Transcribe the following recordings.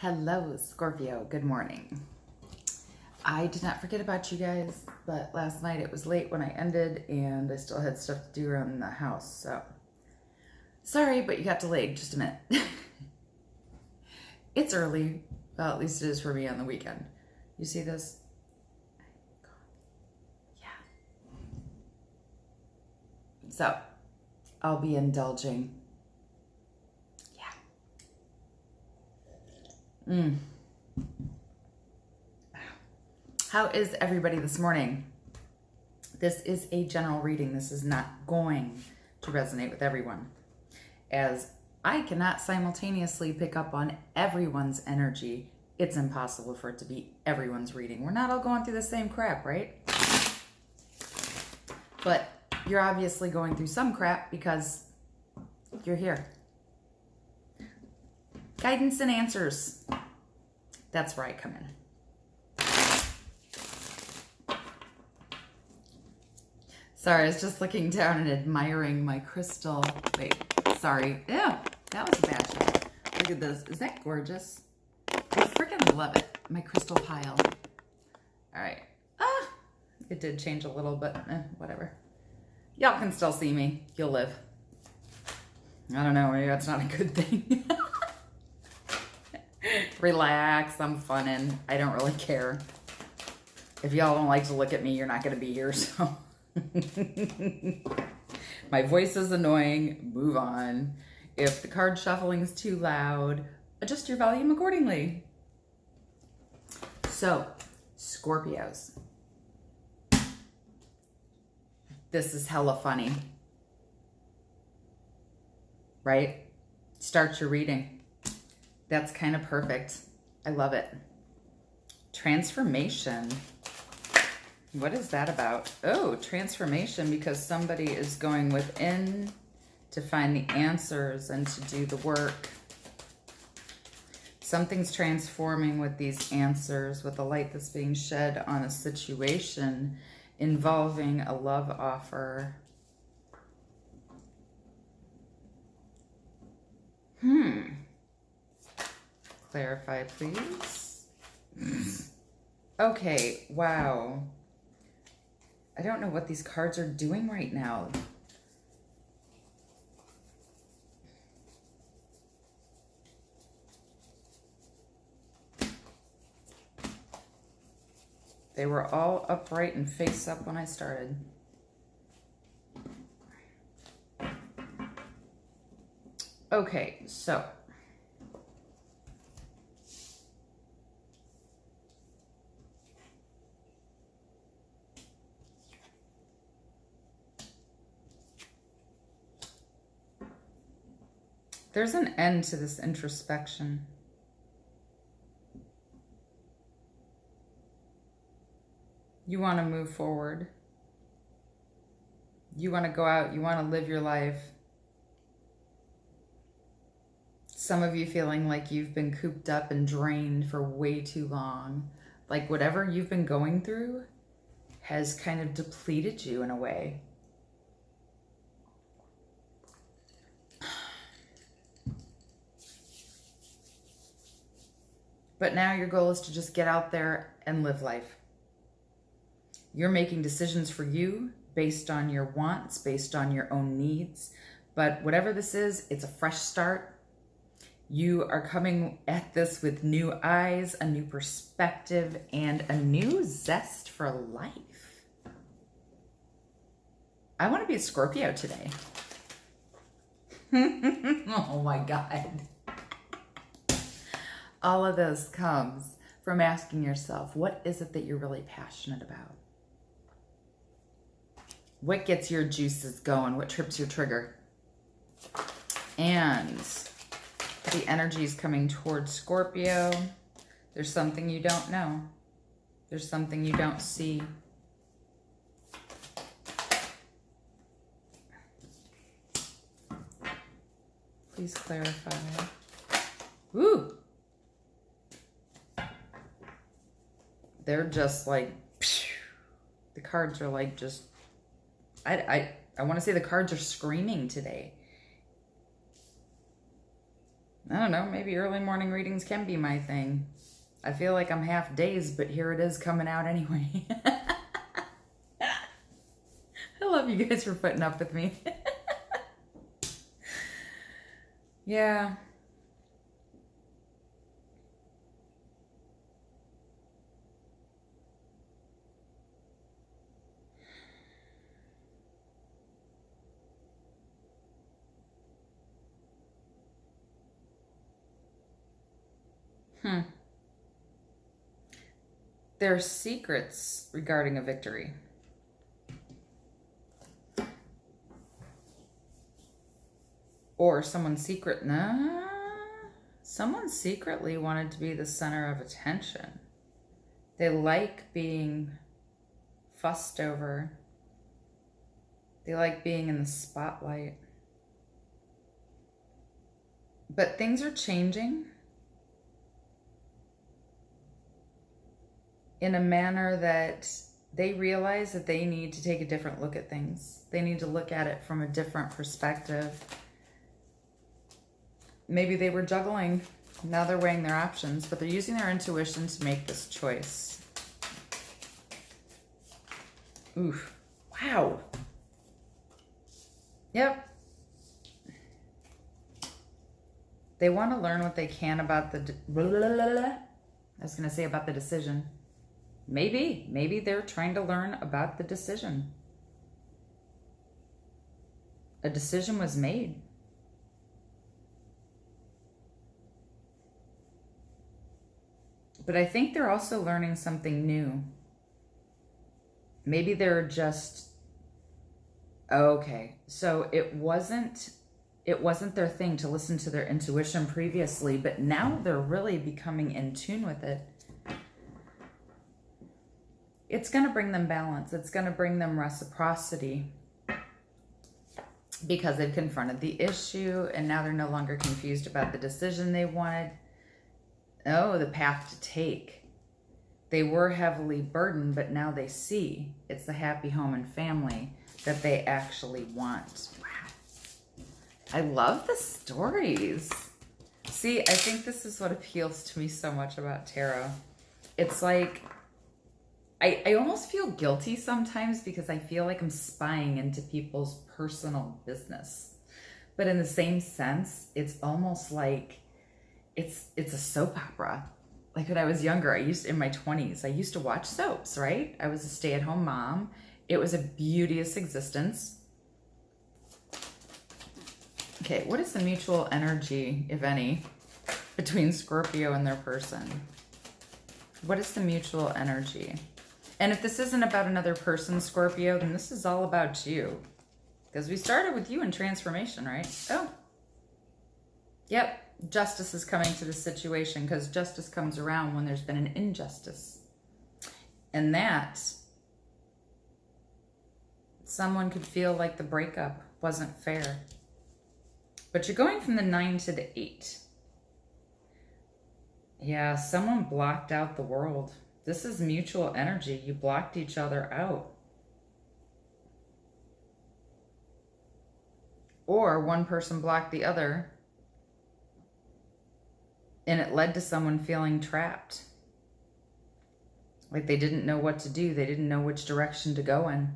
Hello, Scorpio. Good morning. I did not forget about you guys, but last night it was late when I ended and I still had stuff to do around the house. So sorry, but you got delayed just a minute. It's early. Well, at least it is for me on the weekend. You see this? Yeah. So I'll be indulging. How is everybody this morning? This is a general reading. This is not going to resonate with everyone, as I cannot simultaneously pick up on everyone's energy. It's impossible for it to be everyone's reading. We're not all going through the same crap, right? But you're obviously going through some crap because you're here. Guidance and answers. That's where I come in. Sorry, I was just looking down and admiring my crystal. Wait, sorry. Ew, that was a bad shot. Look at this. Is that gorgeous? I freaking love it. My crystal pile. All right. It did change a little, but whatever. Y'all can still see me. You'll live. I don't know. Maybe that's not a good thing. Relax. I'm funning. I don't really care. If y'all don't like to look at me, you're not going to be here, so... My voice is annoying. Move on. If the card shuffling is too loud, adjust your volume accordingly. So, Scorpios. This is hella funny. Right? Start your reading. That's kind of perfect. I love it. Transformation. What is that about? Oh, transformation, because somebody is going within to find the answers and to do the work. Something's transforming with these answers, with the light that's being shed on a situation involving a love offer. Clarify, please. Okay, wow. I don't know what these cards are doing right now. They were all upright and face up when I started. Okay, so... there's an end to this introspection. You want to move forward. You want to go out. You want to live your life. Some of you feeling like you've been cooped up and drained for way too long. Like whatever you've been going through has kind of depleted you in a way. But now your goal is to just get out there and live life. You're making decisions for you based on your wants, based on your own needs. But whatever this is, it's a fresh start. You are coming at this with new eyes, a new perspective, and a new zest for life. I want to be a Scorpio today. Oh my God. All of this comes from asking yourself, what is it that you're really passionate about? What gets your juices going? What trips your trigger? And the energy is coming towards Scorpio. There's something you don't know. There's something you don't see. Please clarify. Woo! They're just like, the cards are like just, I want to say the cards are screaming today. I don't know, maybe early morning readings can be my thing. I feel like I'm half dazed, but here it is coming out anyway. I love you guys for putting up with me. Yeah. There are secrets regarding a victory. Or someone's secret, nah. Someone secretly wanted to be the center of attention. They like being fussed over. They like being in the spotlight. But things are changing in a manner that they realize that they need to take a different look at things. They need to look at it from a different perspective. Maybe they were juggling. Now they're weighing their options, but they're using their intuition to make this choice. Oof. Wow. Yep. They want to learn what they can about the... I was going to say about the decision. Maybe they're trying to learn about the decision. A decision was made. But I think they're also learning something new. Maybe they're just, okay, so it wasn't their thing to listen to their intuition previously, but now they're really becoming in tune with it. It's going to bring them balance. It's going to bring them reciprocity because they've confronted the issue and now they're no longer confused about the decision they wanted. Oh, the path to take. They were heavily burdened, but now they see it's the happy home and family that they actually want. Wow. I love the stories. See, I think this is what appeals to me so much about tarot. It's like, I almost feel guilty sometimes because I feel like I'm spying into people's personal business. But in the same sense, it's almost like it's a soap opera. Like when I was younger, in my 20s, I used to watch soaps, right? I was a stay-at-home mom. It was a beauteous existence. Okay, what is the mutual energy, if any, between Scorpio and their person? What is the mutual energy? And if this isn't about another person, Scorpio, then this is all about you. Because we started with you in transformation, right? Oh. Yep. Justice is coming to the situation because justice comes around when there's been an injustice. And that someone could feel like the breakup wasn't fair. But you're going from the 9 to the 8. Yeah, someone blocked out the world. This is mutual energy. You blocked each other out. Or one person blocked the other. And it led to someone feeling trapped. Like they didn't know what to do. They didn't know which direction to go in.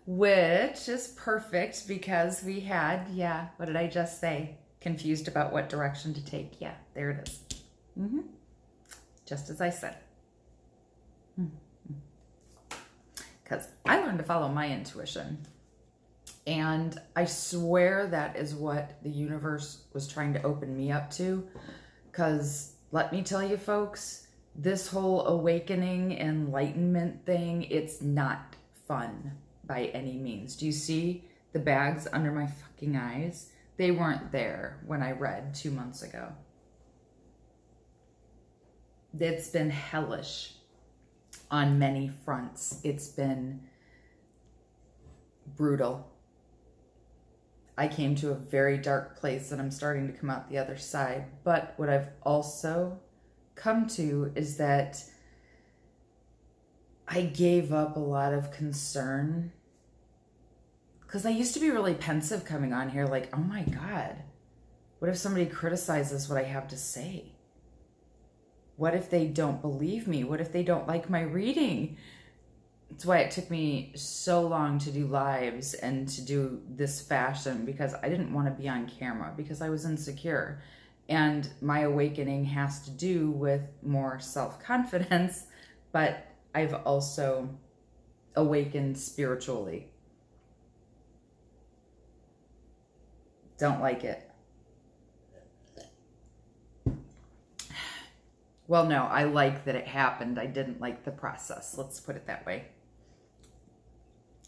Which is perfect because we had, yeah, what did I just say? Confused about what direction to take. Yeah, there it is. Just as I said. Because I learned to follow my intuition. And I swear that is what the universe was trying to open me up to. Because let me tell you, folks, this whole awakening, enlightenment thing, it's not fun by any means. Do you see the bags under my fucking eyes? They weren't there when I read 2 months ago. It's been hellish on many fronts. It's been brutal. I came to a very dark place and I'm starting to come out the other side. But what I've also come to is that I gave up a lot of concern. Because I used to be really pensive coming on here, like, oh my God, What if somebody criticizes what I have to say? What if they don't believe me? What if they don't like my reading? That's why it took me so long to do lives and to do this fashion, because I didn't want to be on camera, because I was insecure. And my awakening has to do with more self-confidence, but I've also awakened spiritually. Don't like it. Well, no, I like that it happened. I didn't like the process. Let's put it that way.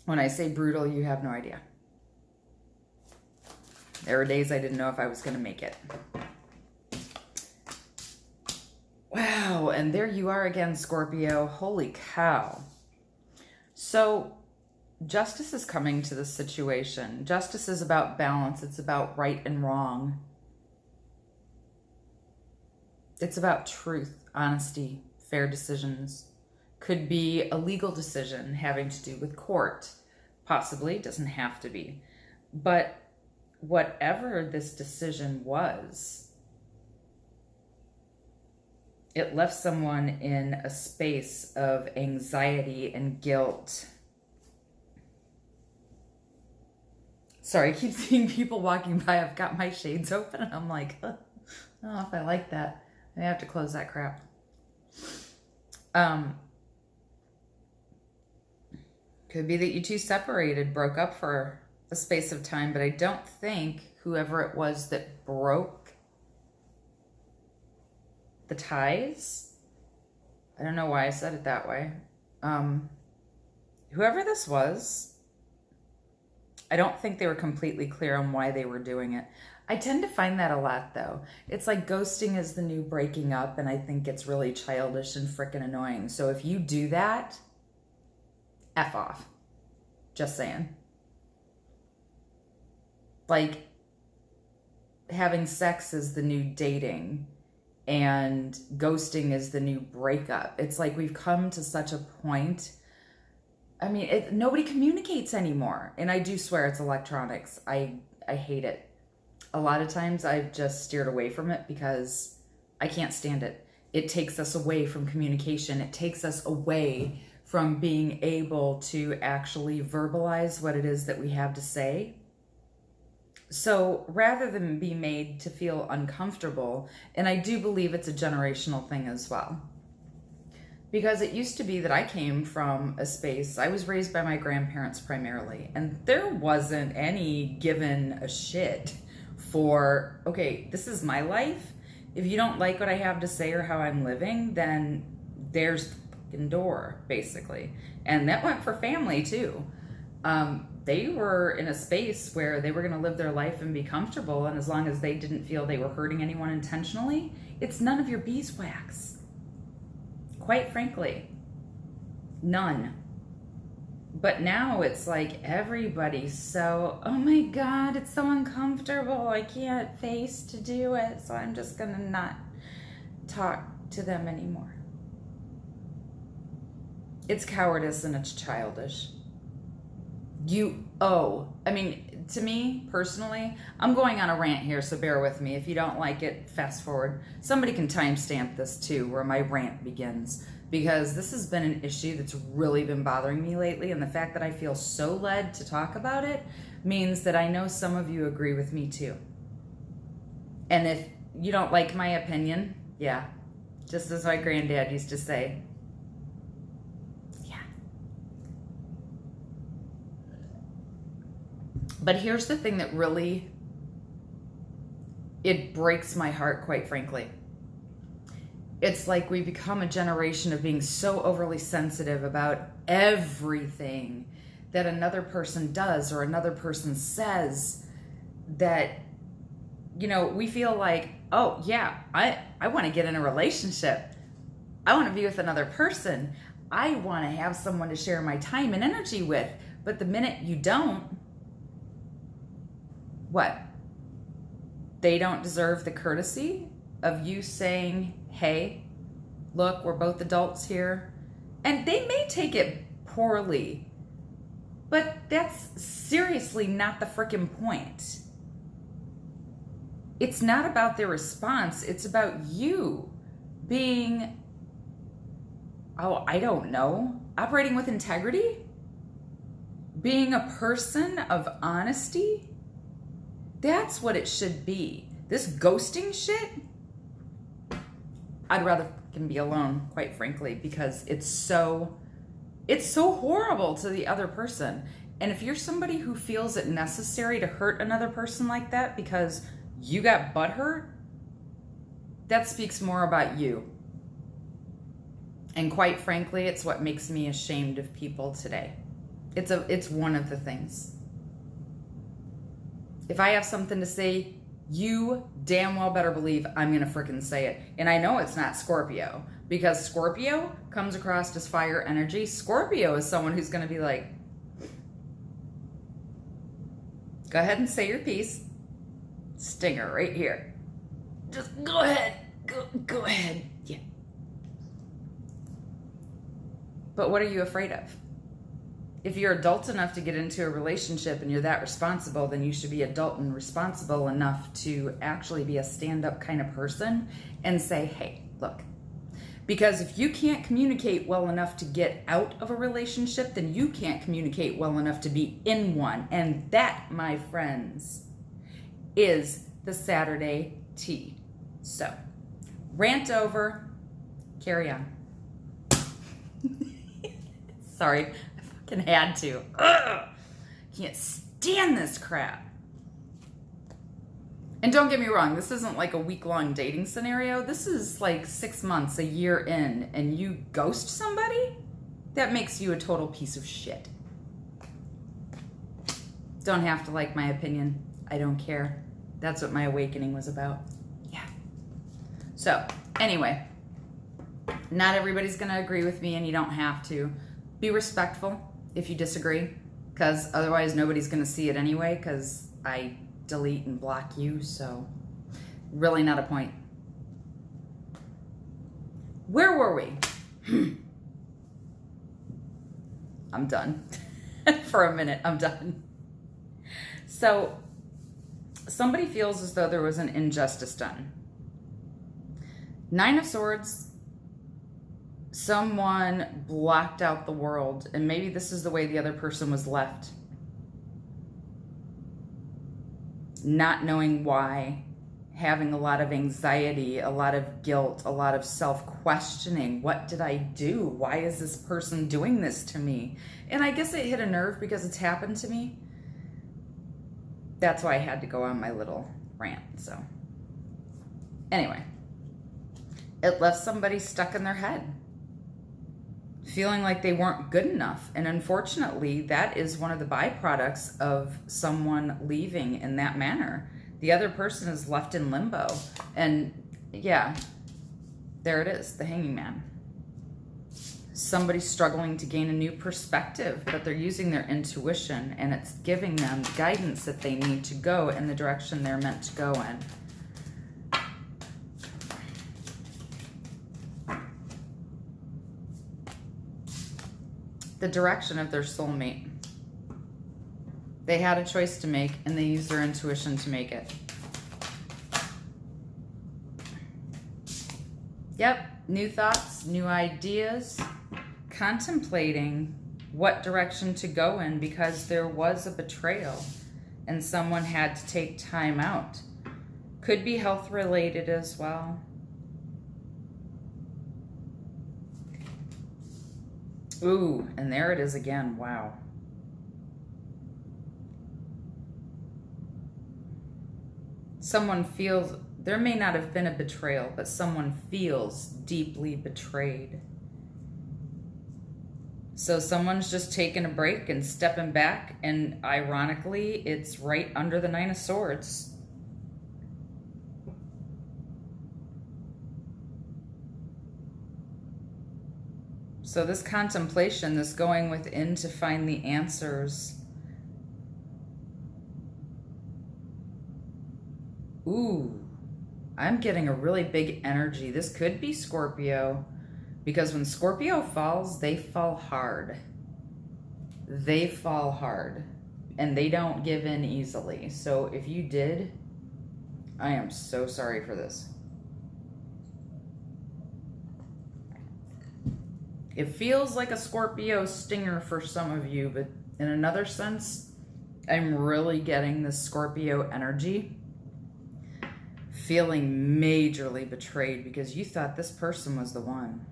When I say brutal, you have no idea. There were days I didn't know if I was going to make it. Wow, and there you are again, Scorpio. Holy cow. So, justice is coming to this situation. Justice is about balance. It's about right and wrong. It's about truth, honesty, fair decisions. Could be a legal decision having to do with court. Possibly, doesn't have to be. But whatever this decision was, it left someone in a space of anxiety and guilt. Sorry, I keep seeing people walking by. I've got my shades open and I'm like, I don't know if I like that. I have to close that crap. Could be that you two separated, broke up for a space of time, but I don't think whoever it was that broke the ties, I don't know why I said it that way. Whoever this was, I don't think they were completely clear on why they were doing it. I tend to find that a lot, though. It's like ghosting is the new breaking up, and I think it's really childish and freaking annoying. So if you do that, F off. Just saying. Like, having sex is the new dating, and ghosting is the new breakup. It's like we've come to such a point. I mean, nobody communicates anymore. And I do swear it's electronics. I hate it. A lot of times I've just steered away from it because I can't stand it. It takes us away from communication. It takes us away from being able to actually verbalize what it is that we have to say. So rather than be made to feel uncomfortable, and I do believe it's a generational thing as well, because it used to be that I came from a space, I was raised by my grandparents primarily, and there wasn't any given a shit for, okay, this is my life. If you don't like what I have to say or how I'm living, then there's the fucking door, basically. And that went for family too. They were in a space where they were going to live their life and be comfortable, and as long as they didn't feel they were hurting anyone intentionally, it's none of your beeswax. Quite frankly, none. But now it's like everybody's so, oh my God, it's so uncomfortable. I can't face to do it, so I'm just going to not talk to them anymore. It's cowardice and it's childish. I mean, to me, personally, I'm going on a rant here, so bear with me. If you don't like it, fast forward. Somebody can timestamp this too, where my rant begins, because this has been an issue that's really been bothering me lately, and the fact that I feel so led to talk about it means that I know some of you agree with me too. And if you don't like my opinion, yeah, just as my granddad used to say, but here's the thing that really, it breaks my heart, quite frankly. It's like we become a generation of being so overly sensitive about everything that another person does or another person says, that, you know, we feel like, oh yeah, I want to get in a relationship. I want to be with another person. I want to have someone to share my time and energy with. But the minute you don't, what? They don't deserve the courtesy of you saying, hey, look, we're both adults here. And they may take it poorly, but that's seriously not the freaking point. it's not about their response. It's about you being, oh, I don't know, operating with integrity, being a person of honesty. That's what it should be. This ghosting shit, I'd rather fucking be alone, quite frankly, because it's so horrible to the other person. And if you're somebody who feels it necessary to hurt another person like that because you got butthurt, that speaks more about you. And quite frankly, it's what makes me ashamed of people today. It's one of the things. If I have something to say, you damn well better believe I'm gonna frickin' say it. And I know it's not Scorpio, because Scorpio comes across as fire energy. Scorpio is someone who's gonna be like, go ahead and say your piece. Stinger right here. Just go ahead. Go ahead. Yeah. But what are you afraid of? If you're adult enough to get into a relationship and you're that responsible, then you should be adult and responsible enough to actually be a stand-up kind of person and say, hey, look. Because if you can't communicate well enough to get out of a relationship, then you can't communicate well enough to be in one. And that, my friends, is the Saturday tea. So, rant over, carry on. Sorry, I fucking had to. Ugh! Can't stand this crap. And don't get me wrong, this isn't like a week-long dating scenario. This is like 6 months, a year in, and you ghost somebody? That makes you a total piece of shit. Don't have to like my opinion. I don't care. That's what my awakening was about. Yeah. So, anyway, not everybody's going to agree with me, and you don't have to. Be respectful if you disagree, because otherwise nobody's going to see it anyway, because I delete and block you, so really not a point. Where were we? I'm done. For a minute, I'm done. So, somebody feels as though there was an injustice done. 9 of Swords, someone blocked out the world, and maybe this is the way the other person was left. Not knowing why, having a lot of anxiety, a lot of guilt, a lot of self-questioning. What did I do? Why is this person doing this to me? And I guess it hit a nerve because it's happened to me. That's why I had to go on my little rant. So anyway, it left somebody stuck in their head, feeling like they weren't good enough. And unfortunately, that is one of the byproducts of someone leaving in that manner. The other person is left in limbo. And yeah, there it is, the hanging man. Somebody's struggling to gain a new perspective, but they're using their intuition, and it's giving them guidance that they need to go in the direction they're meant to go in. The direction of their soulmate. They had a choice to make, and they used their intuition to make it. Yep, new thoughts, new ideas, contemplating what direction to go in, because there was a betrayal and someone had to take time out. Could be health related as well. Ooh, and there it is again. Wow. Someone feels, there may not have been a betrayal, but someone feels deeply betrayed. So someone's just taking a break and stepping back, and ironically, it's right under the 9 of Swords. So this contemplation, this going within to find the answers. Ooh, I'm getting a really big energy. This could be Scorpio, because when Scorpio falls, they fall hard. They fall hard, and they don't give in easily. So if you did, I am so sorry for this. It feels like a Scorpio stinger for some of you, but in another sense, I'm really getting this Scorpio energy. Feeling majorly betrayed because you thought this person was the one.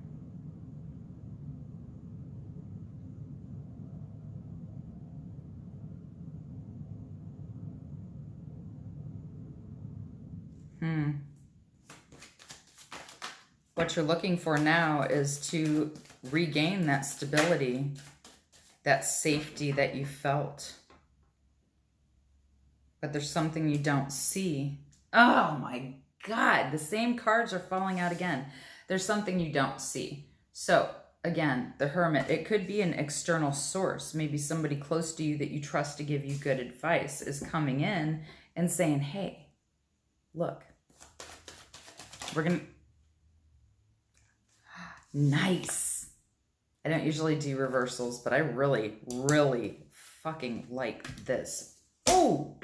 What you're looking for now is to regain that stability, that safety that you felt. But there's something you don't see. Oh my God, the same cards are falling out again. There's something you don't see. So again, the Hermit, it could be an external source. Maybe somebody close to you that you trust to give you good advice is coming in and saying, hey, look, we're going to... Nice. I don't usually do reversals, but I really, really fucking like this. Oh!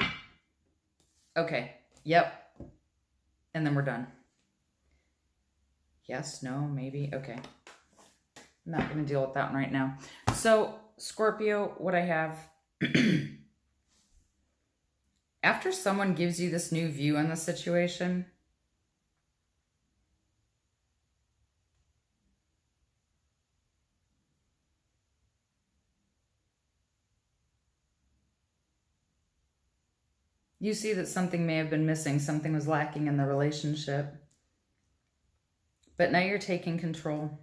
Okay. Yep. And then we're done. Yes, no, maybe. Okay. I'm not going to deal with that one right now. So, Scorpio, what I have... After someone gives you this new view on the situation... You see that something may have been missing, something was lacking in the relationship. But now you're taking control.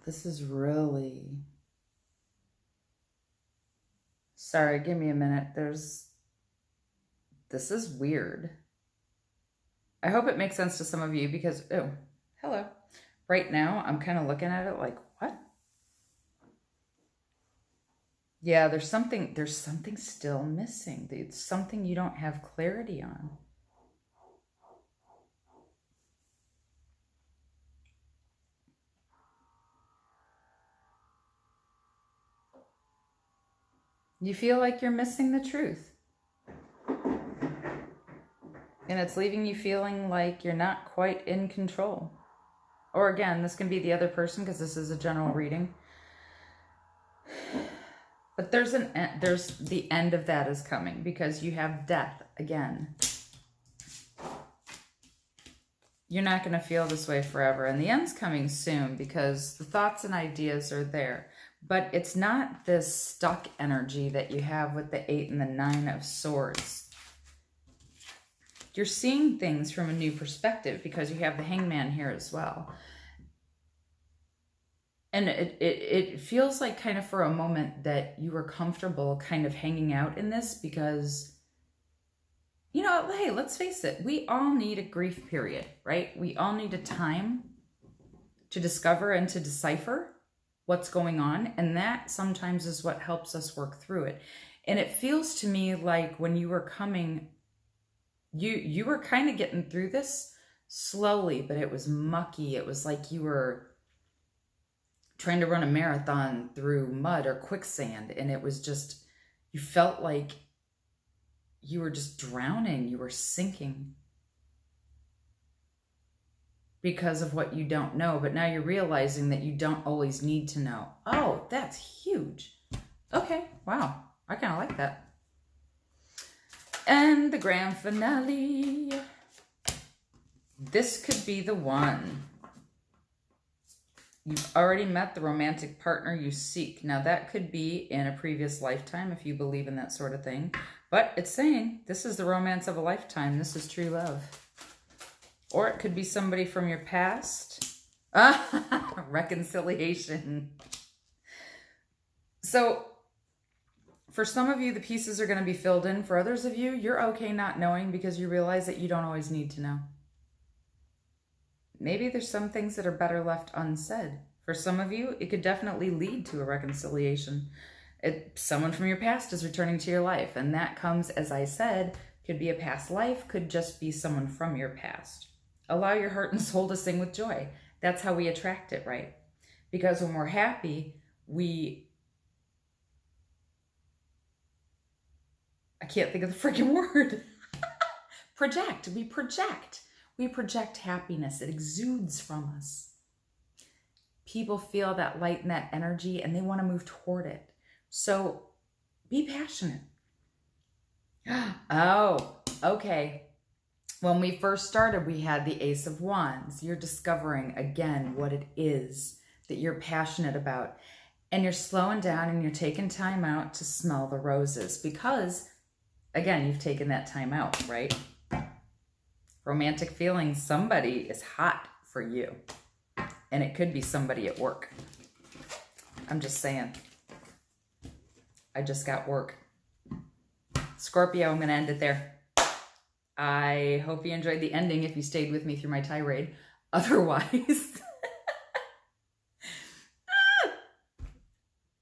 This is really... Sorry, give me a minute. This is weird. I hope it makes sense to some of you because, oh, hello. Right now, I'm kind of looking at it like, what? Yeah, there's something still missing. It's something you don't have clarity on. You feel like you're missing the truth. And it's leaving you feeling like you're not quite in control. Or again, this can be the other person because this is a general reading. But there's the end of that is coming because you have death again. You're not going to feel this way forever. And the end's coming soon because the thoughts and ideas are there. But it's not this stuck energy that you have with the 8 and the 9 of Swords. You're seeing things from a new perspective because you have the Hangman here as well. And it feels like kind of for a moment that you were comfortable kind of hanging out in this because, you know, hey, let's face it. We all need a grief period, right? We all need a time to discover and to decipher what's going on, and that sometimes is what helps us work through it. And it feels to me like when you were coming, you were kind of getting through this slowly, but it was mucky. It was like you were trying to run a marathon through mud or quicksand, and it was just, you felt like you were just drowning, you were sinking because of what you don't know, but now you're realizing that you don't always need to know. Oh, that's huge. Okay, wow, I kind of like that. And the grand finale. This could be the one. You've already met the romantic partner you seek. Now that could be in a previous lifetime if you believe in that sort of thing. But it's saying this is the romance of a lifetime. This is true love. Or it could be somebody from your past. Reconciliation. So for some of you, the pieces are going to be filled in. For others of you, you're okay not knowing because you realize that you don't always need to know. Maybe there's some things that are better left unsaid For some of you, it could definitely lead to a reconciliation. Someone from your past is returning to your life, and that comes, as I said, could be a past life, could just be someone from your past. Allow your heart and soul to sing with joy. That's how we attract it, right? Because when we're happy, I can't think of the freaking word. Project. We project. We project happiness. It exudes from us. People feel that light and that energy, and they want to move toward it. So be passionate. Oh, okay. When we first started, we had the Ace of Wands. You're discovering again what it is that you're passionate about. And you're slowing down and you're taking time out to smell the roses because, again, you've taken that time out, right? Romantic feelings, somebody is hot for you. And it could be somebody at work. I'm just saying. I just got work. Scorpio, I'm going to end it there. I hope you enjoyed the ending if you stayed with me through my tirade. Otherwise,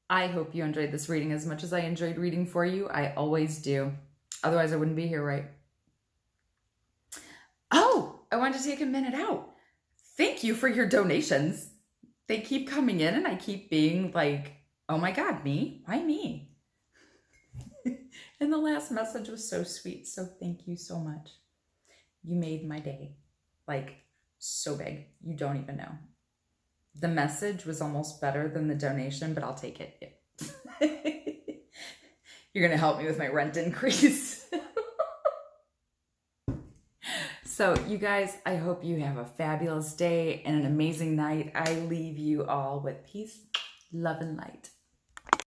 I hope you enjoyed this reading as much as I enjoyed reading for you. I always do. Otherwise, I wouldn't be here, right? Oh, I wanted to take a minute out. Thank you for your donations. They keep coming in and I keep being like, oh my God, me? Why me? And the last message was so sweet. So thank you so much. You made my day. Like, so big. You don't even know. The message was almost better than the donation, but I'll take it. You're going to help me with my rent increase. So you guys, I hope you have a fabulous day and an amazing night. I leave you all with peace, love, and light.